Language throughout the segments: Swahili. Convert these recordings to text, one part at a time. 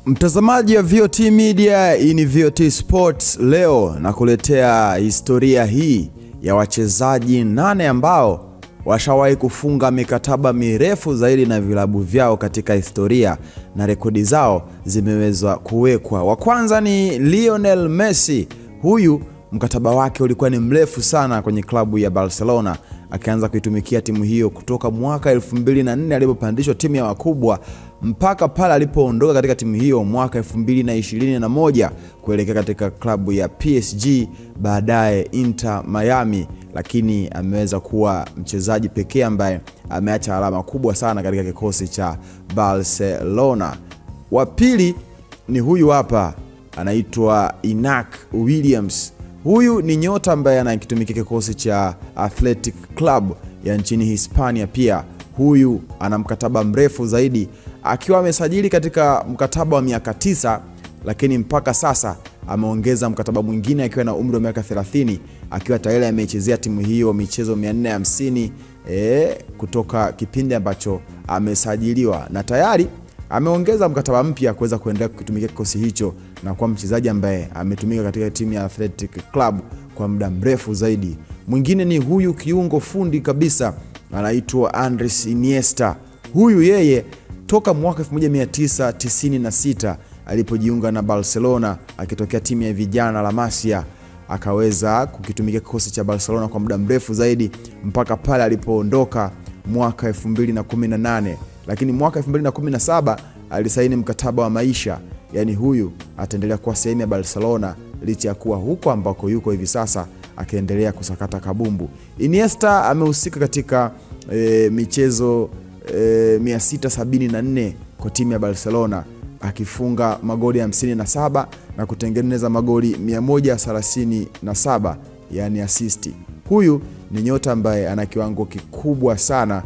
Mtazamaji wa VOT Media, hii ni VOT Sports. Leo nakuletea historia hii ya wachezaji 8 ambao washawahi kufunga mikataba mirefu zaidi na vilabu vyao katika historia, na rekodi zao zimeweza kuwekwa. Wa kwanza ni Lionel Messi. Huyu mkataba wake ulikuwa ni mrefu sana kwenye klabu ya Barcelona, akianza kuitumikia timu hiyo kutoka mwaka 2004 alipopandishwa timu ya wakubwa mpaka pale alipoondoka katika timu hiyo mwaka 2021 kuelekea katika klabu ya PSG, baadaye Inter Miami. Lakini ameweza kuwa mchezaji pekee ambaye ameacha alama kubwa sana katika kikosi cha Barcelona. Wa pili ni huyu hapa, anaitwa Iñaki Williams. Huyu ni nyota ambaye anakitumikia kikosi cha Athletic Club ya nchini Hispania pia. Huyu ana mkataba mrefu zaidi, akiwa amesajili katika mkataba wa miaka 9, lakini mpaka sasa ameongeza mkataba mwingine akiwa na umri wa miaka 30, akiwa tayari amechezea timu hiyo michezo 450 kutoka kipindi ambacho amesajiliwa, na tayari ameongeza mkataba mpya kuweza kuendelea kutumikia kikosi hicho na kuwa mchezaji ambaye ametumika katika timu ya Athletic Club kwa muda mrefu zaidi. Mwingine ni huyu kiungo fundi kabisa, anaitwa Andres Iniesta. Huyu yeye toka mwaka 1996 alipojiunga na Barcelona akitokea timu ya vijana La Masia, akaweza kukitumikia kikosi cha Barcelona kwa muda mrefu zaidi mpaka pale alipoondoka mwaka 2018. Lakini mwaka 2017 alisaini mkataba wa maisha, yani huyu ataendelea kuwa sehemu ya Barcelona licha ya kuwa huko ambako yuko hivi sasa akiendelea kusakata kabumbu. Iniesta amehusika katika michezo 674 kwa timu ya Barcelona, akifunga magoli 57 na kutengeneza magoli 137, yani assist. Huyu ni nyota ambaye ana kiwango kikubwa sana,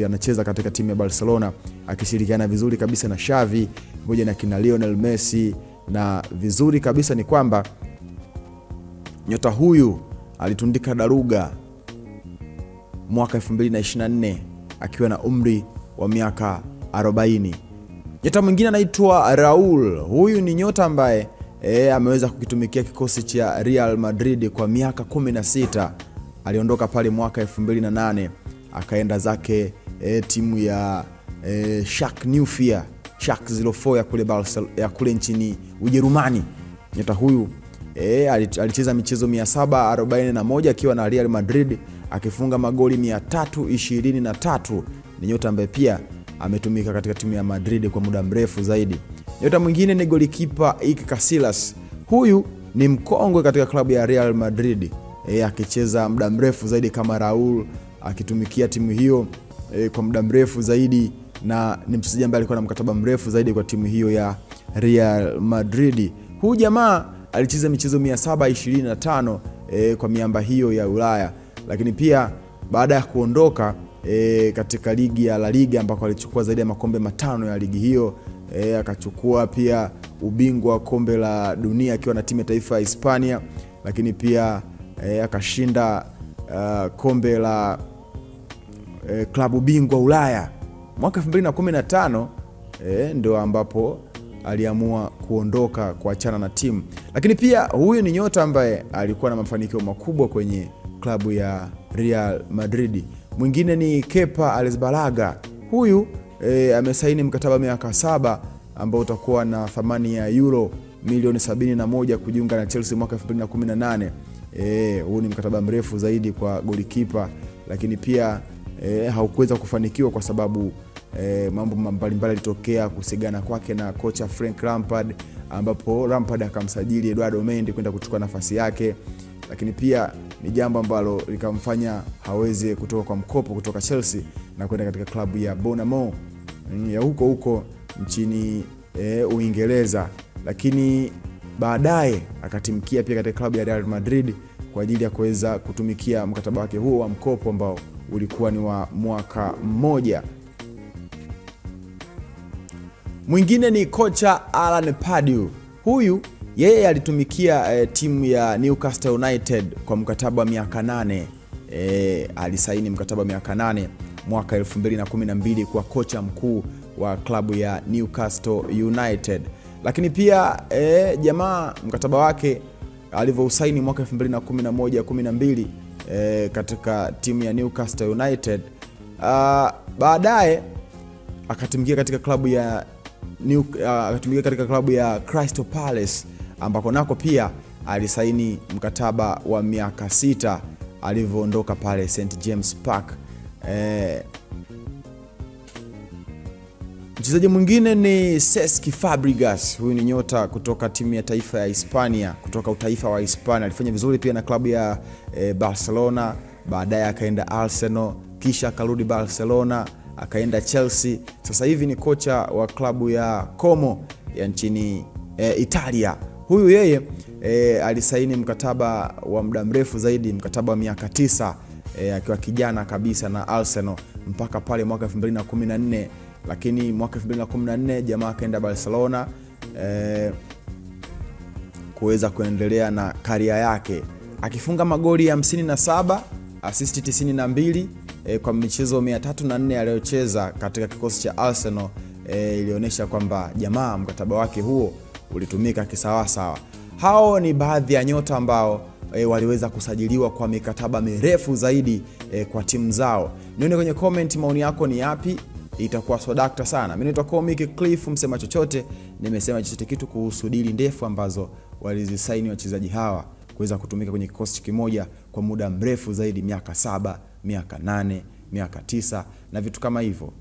anacheza katika timu ya Barcelona akishirikiana vizuri kabisa na Xavi pamoja na kina Lionel Messi, na vizuri kabisa ni kwamba nyota huyu alitundika daruga mwaka 2024 akiwa na umri wa miaka 40. Nyota mwingine anaitwa Raul. Huyu ni nyota ambaye ameweza kukitumikia kikosi cha Real Madrid kwa miaka 16. Aliondoka pale mwaka 2008 akaenda zake timu ya Schalke 04 ya kule nchini Ujerumani. Nyota huyu alicheza michezo 741 akiwa na Real Madrid, akifunga magoli 323. Ni nyota ambaye pia ametumika katika timu ya Madrid kwa muda mrefu zaidi. Nyota mwingine ni golikipa Iker Casillas. Huyu ni mkongwe katika klabu ya Real Madrid, akicheza muda mrefu zaidi kama Raul, akitumikia timu hiyo kwa muda mrefu zaidi, na ni mchezaji ambaye alikuwa na mkataba mrefu zaidi kwa timu hiyo ya Real Madrid. Huyu jamaa alicheza michezo 725 kwa miamba hiyo ya Ulaya, lakini pia baada ya kuondoka katika ligi ya La Liga ambako alichukua zaidi ya makombe 5 ya ligi hiyo, akachukua pia ubingwa wa kombe la dunia akiwa na timu ya taifa ya Hispania, lakini pia akashinda kombe la klabu bingwa Ulaya. Mwaka 2015 ndio ambapo aliamua kuondoka, kuachana na timu. Lakini pia huyu ni nyota ambaye alikuwa na mafanikio makubwa kwenye klabu ya Real Madrid. Mwingine ni Kepa Arrizabalaga. Huyu amesaini mkataba miaka 7 ambao utakuwa na thamani ya euro milioni 71 kujiunga na Chelsea mwaka 2018. Huu ni mkataba mrefu zaidi kwa golikipa, lakini pia haukuweza kufanikiwa kwa sababu mambo mbalimbali yalitokea, kusigana kwake na kocha Frank Lampard, ambapo Lampard akamsajili Eduardo Mendy kwenda kuchukua nafasi yake, lakini pia ni jambo ambalo likamfanya haweze kutoka kwa mkopo kutoka Chelsea na kwenda katika klabu ya Bournemouth ya huko nchini Uingereza. Lakini baadaye akatimkia pia katika klabu ya Real Madrid kwa ajili ya kuweza kutumikia mkataba wake huo wa mkopo ambao ulikuwa ni wa mwaka mmoja. Mwingine ni kocha Alan Pardew. Huyu yeye alitumikia timu ya Newcastle United kwa mkataba wa miaka 8. Alisaini mkataba wa miaka 8 mwaka 2012 kwa kocha mkuu wa klabu ya Newcastle United. Lakini pia jamaa mkataba wake alivyousaini mwaka 2011-12 katika timu ya Newcastle United, baadaye akatumikia katika klabu ya Crystal Palace, ambako nako pia alisaini mkataba wa miaka 6 alivyoondoka pale St James Park. Mchezaji mwingine ni Cesc Fabregas. Huyu ni nyota kutoka timu ya taifa ya Hispania, kutoka utaifa wa Hispania. Alifanya vizuri pia na klabu ya Barcelona, baadaye akaenda Arsenal, kisha akarudi Barcelona, akaenda Chelsea. Sasa hivi ni kocha wa klabu ya Como ya nchini Italia. Huyu yeye alisaini mkataba wa muda mrefu zaidi, mkataba wa miaka 9 akiwa kijana kabisa na Arsenal mpaka pale mwaka 2014. Lakini mwaka 2014 jamaa akaenda Barcelona kuweza kuendelea na karia yake, akifunga magoli 57, assist 92 kwa michezo 304 aliyocheza katika kikosi cha Arsenal. Ilionyesha kwamba jamaa mkataba wake huo ulitumika kisawasawa. Hao ni baadhi ya nyota ambao waliweza kusajiliwa kwa mikataba mirefu zaidi kwa timu zao. Nione kwenye comment maoni yako ni yapi, itakuwa swadakta sana. Mimi naitwa Comic Cliff, msema chochote. Nimesema chochote kitu kuhusu dili ndefu ambazo walizisaini wachezaji hawa kuweza kutumika kwenye kikosi kimoja kwa muda mrefu zaidi, miaka 7, miaka 8, miaka 9 na vitu kama hivyo.